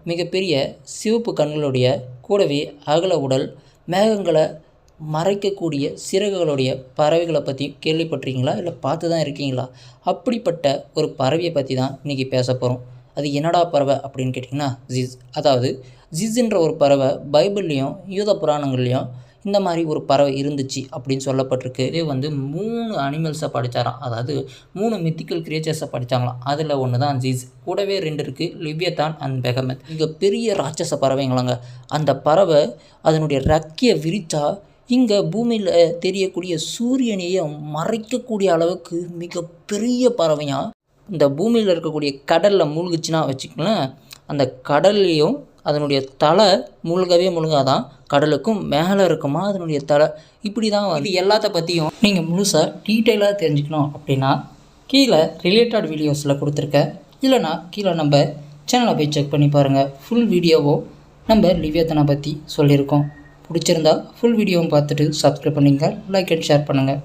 மிகப்பெரிய சிவப்பு கண்களுடைய கூடவே அகல உடல், மேகங்களை மறைக்கக்கூடிய சிறகுகளுடைய பறவைகளை பற்றி கேள்விப்பட்டிருக்கீங்களா? இல்லை பார்த்து தான் இருக்கீங்களா? அப்படிப்பட்ட ஒரு பறவையை பற்றி தான் இன்றைக்கி பேச போகிறோம். அது என்னடா பறவை அப்படின்னு கேட்டிங்கன்னா ஜிஸ். அதாவது ஜிஸ்ன்ற ஒரு பறவை பைபிள்லேயும் யூத புராணங்கள்லேயும் இந்த மாதிரி ஒரு பறவை இருந்துச்சு அப்படின்னு சொல்லப்பட்டிருக்கு. இதே 3 அனிமல்ஸை படித்தாராம். அதாவது 3 மித்திக்கல் கிரியேச்சர்ஸை படித்தாங்களாம். அதில் ஒன்று தான் ஜீஸ். கூடவே 2 இருக்குது, லிவியத்தான் அண்ட் பெகமெத். இங்கே பெரிய ராட்சச பறவைங்களாங்க. அந்த பறவை அதனுடைய ரெக்கையை விரித்தா இங்கே பூமியில் தெரியக்கூடிய சூரியனையே மறைக்கக்கூடிய அளவுக்கு மிகப்பெரிய பறவையாக இந்த பூமியில் இருக்கக்கூடிய கடலில் மூழ்கிச்சுன்னா வச்சுக்கங்களேன், அந்த கடல்லையும் அதனுடைய தலை முழுகாதான், கடலுக்கும் மேலே இருக்குமா அதனுடைய தலை. இப்படி தான் இது எல்லாத்த பற்றியும் நீங்கள் முழுசாக டீட்டெயிலாக தெரிஞ்சுக்கணும் அப்படின்னா கீழே ரிலேட்டட் வீடியோஸில் கொடுத்துருக்கேன். இல்லைனா கீழே நம்ம சேனலை போய் செக் பண்ணி பாருங்கள். ஃபுல் வீடியோவும் நம்ம லிவியத்தனை பற்றி சொல்லியிருக்கோம். பிடிச்சிருந்தா ஃபுல் வீடியோவும் பார்த்துட்டு சப்ஸ்கிரைப் பண்ணுங்கள், லைக் அண்ட் ஷேர் பண்ணுங்கள்.